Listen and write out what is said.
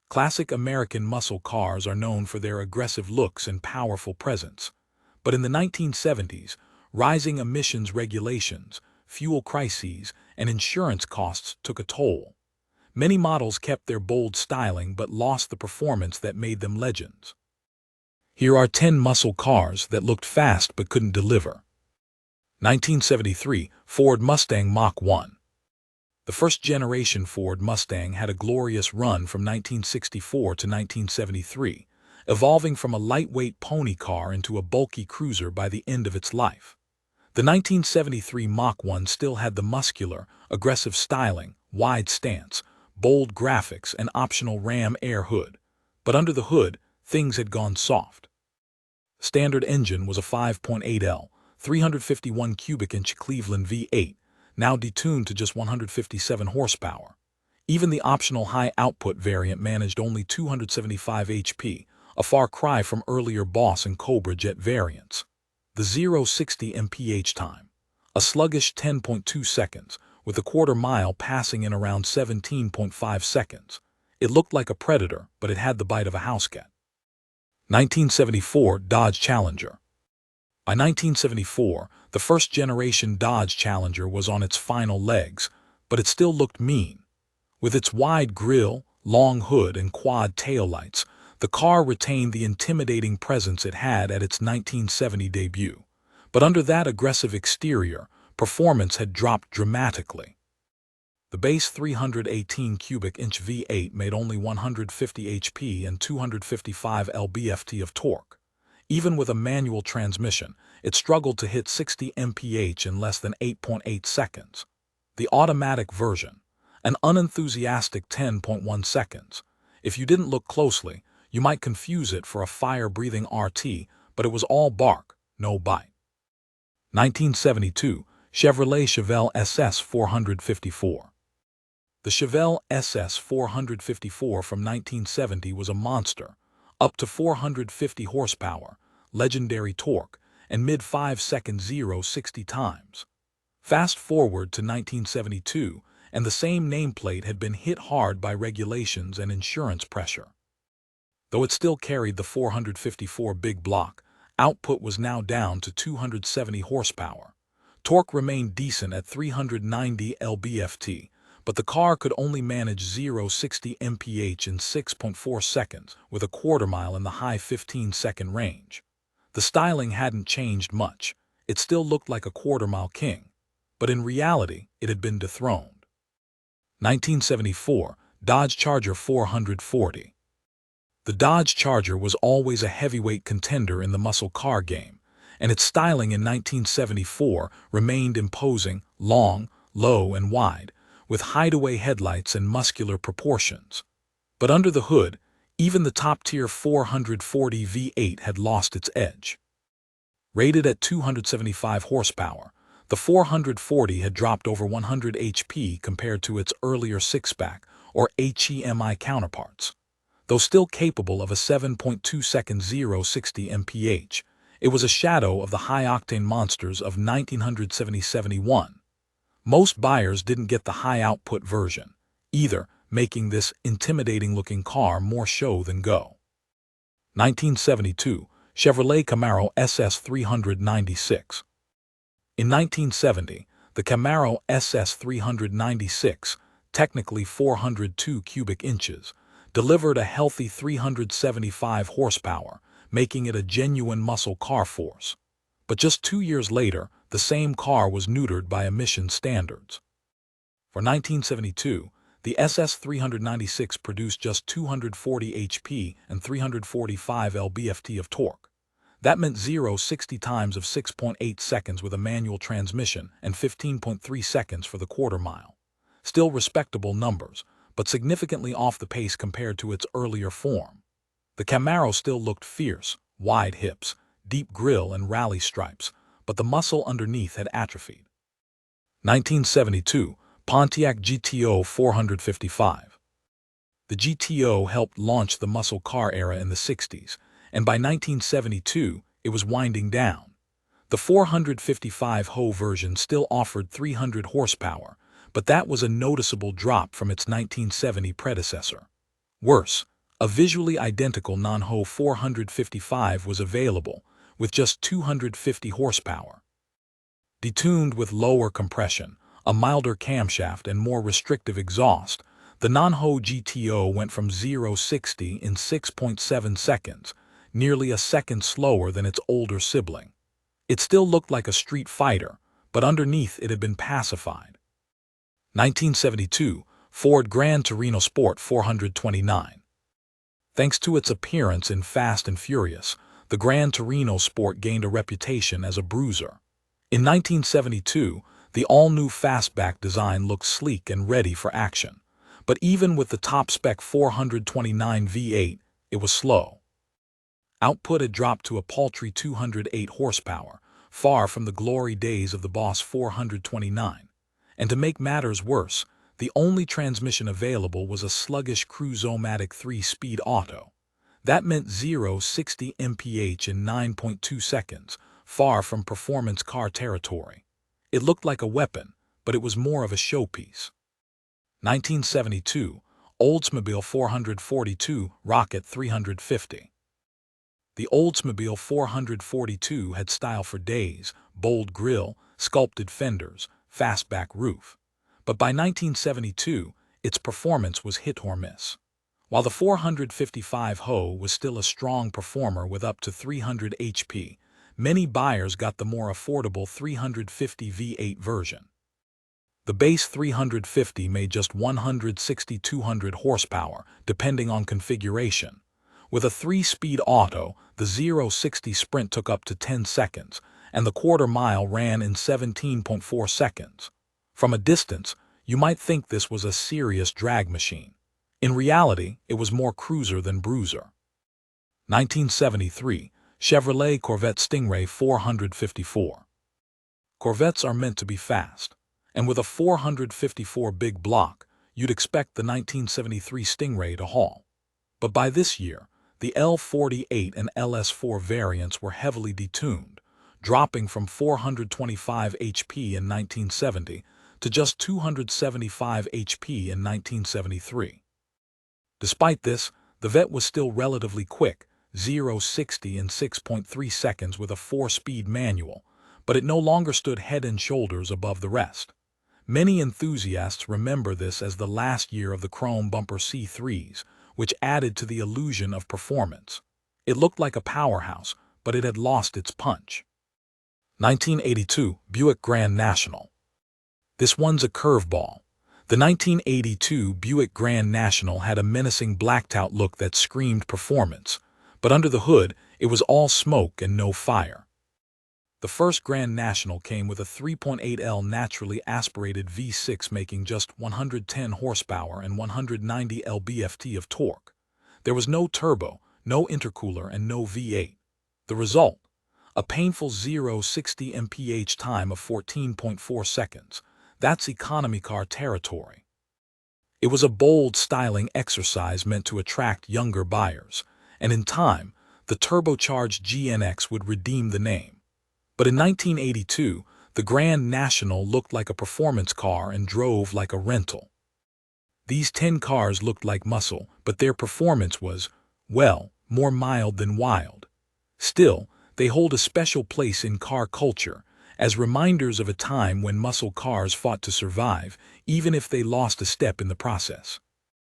Classic American muscle cars are known for their aggressive looks and powerful presence. But in the 1970s, rising emissions regulations, fuel crises, and insurance costs took a toll. Many models kept their bold styling but lost the performance that made them legends. Here are 10 muscle cars that looked fast but couldn't deliver. 1973 Ford Mustang Mach 1. The first-generation Ford Mustang had a glorious run from 1964 to 1973, evolving from a lightweight pony car into a bulky cruiser by the end of its life. The 1973 Mach 1 still had the muscular, aggressive styling, wide stance, bold graphics, and optional Ram air hood. But under the hood, things had gone soft. Standard engine was a 5.8L, 351 cubic inch Cleveland V8, now detuned to just 157 horsepower. Even the optional high-output variant managed only 275 HP, a far cry from earlier Boss and Cobra Jet variants. The 0-60 mph time, a sluggish 10.2 seconds, with a quarter mile passing in around 17.5 seconds. It looked like a Predator, but it had the bite of a house cat. 1974 Dodge Challenger. By 1974, the first-generation Dodge Challenger was on its final legs, but it still looked mean. With its wide grille, long hood, and quad taillights, the car retained the intimidating presence it had at its 1970 debut. But under that aggressive exterior, performance had dropped dramatically. The base 318 cubic inch V8 made only 150 HP and 255 lb-ft of torque. Even with a manual transmission, it struggled to hit 60 mph in less than 8.8 seconds. The automatic version, an unenthusiastic 10.1 seconds. If you didn't look closely, you might confuse it for a fire-breathing RT, but it was all bark, no bite. 1972 Chevrolet Chevelle SS 454. The Chevelle SS 454 from 1970 was a monster, up to 450 horsepower, legendary torque, and mid-5 second 0-60 times. Fast forward to 1972, and the same nameplate had been hit hard by regulations and insurance pressure. Though it still carried the 454 big block, output was now down to 270 horsepower. Torque remained decent at 390 lb-ft, but the car could only manage 0-60 mph in 6.4 seconds with a quarter mile in the high 15-second range. The styling hadn't changed much. It still looked like a quarter-mile king, but in reality, it had been dethroned. 1974 Dodge Charger 440. The Dodge Charger was always a heavyweight contender in the muscle car game, and its styling in 1974 remained imposing, long, low, and wide, with hideaway headlights and muscular proportions. But under the hood, even the top-tier 440 V8 had lost its edge. Rated at 275 horsepower, the 440 had dropped over 100 HP compared to its earlier six-pack or HEMI counterparts. Though still capable of a 7.2-second 0-60 mph, it was a shadow of the high-octane monsters of 1970-71. Most buyers didn't get the high-output version, either, making this intimidating-looking car more show than go. 1972 Chevrolet Camaro SS 396. In 1970, the Camaro SS 396, technically 402 cubic inches, delivered a healthy 375 horsepower, making it a genuine muscle car force. But just 2 years later, the same car was neutered by emission standards. For 1972, the SS 396 produced just 240 HP and 345 lb-ft of torque. That meant 0-60 times of 6.8 seconds with a manual transmission and 15.3 seconds for the quarter mile. Still respectable numbers, but significantly off the pace compared to its earlier form. The Camaro still looked fierce, wide hips, deep grille, and rally stripes, but the muscle underneath had atrophied. 1972 Pontiac GTO 455. The GTO helped launch the muscle car era in the 60s, and by 1972, it was winding down. The 455 Ho version still offered 300 horsepower, but that was a noticeable drop from its 1970 predecessor. Worse, A visually identical non-Ho 455 was available, with just 250 horsepower. Detuned with lower compression, a milder camshaft and more restrictive exhaust, the non-Ho GTO went from 0-60 in 6.7 seconds, nearly a second slower than its older sibling. It still looked like a street fighter, but underneath it had been pacified. 1972 Ford Grand Torino Sport 429. Thanks to its appearance in Fast and Furious, the Grand Torino Sport gained a reputation as a bruiser. In 1972, the all-new fastback design looked sleek and ready for action, but even with the top-spec 429 V8, it was slow. Output had dropped to a paltry 208 horsepower, far from the glory days of the Boss 429. And to make matters worse, the only transmission available was a sluggish Cruise-O-Matic 3-speed auto. That meant 0-60 mph in 9.2 seconds, far from performance car territory. It looked like a weapon, but it was more of a showpiece. 1972 Oldsmobile 442 Rocket 350. The Oldsmobile 442 had style for days, bold grille, sculpted fenders, fastback roof. But by 1972, its performance was hit or miss. While the 455 Ho was still a strong performer with up to 300 HP, many buyers got the more affordable 350 V8 version. The base 350 made just 160-200 horsepower, depending on configuration. With a 3-speed auto, the 0-60 sprint took up to 10 seconds, and the quarter-mile ran in 17.4 seconds. From a distance, you might think this was a serious drag machine. In reality, it was more cruiser than bruiser. 1973 Chevrolet Corvette Stingray 454. Corvettes are meant to be fast, and with a 454 big block, you'd expect the 1973 Stingray to haul. But by this year, the L48 and LS4 variants were heavily detuned, dropping from 425 HP in 1970 to just 275 HP in 1973. Despite this, the Vette was still relatively quick, 0-60 in 6.3 seconds with a 4-speed manual, but it no longer stood head and shoulders above the rest. Many enthusiasts remember this as the last year of the chrome bumper C3s, which added to the illusion of performance. It looked like a powerhouse, but it had lost its punch. 1982 Buick Grand National. This one's a curveball. The 1982 Buick Grand National had a menacing blacked-out look that screamed performance, but under the hood, it was all smoke and no fire. The first Grand National came with a 3.8L naturally aspirated V6 making just 110 horsepower and 190 lb-ft of torque. There was no turbo, no intercooler, and no V8. The result? A painful 0-60 mph time of 14.4 seconds. That's economy car territory. It was a bold styling exercise meant to attract younger buyers, and in time, the turbocharged GNX would redeem the name. But in 1982, the Grand National looked like a performance car and drove like a rental. These 10 cars looked like muscle, but their performance was, well, more mild than wild. Still, they hold a special place in car culture, as reminders of a time when muscle cars fought to survive, even if they lost a step in the process.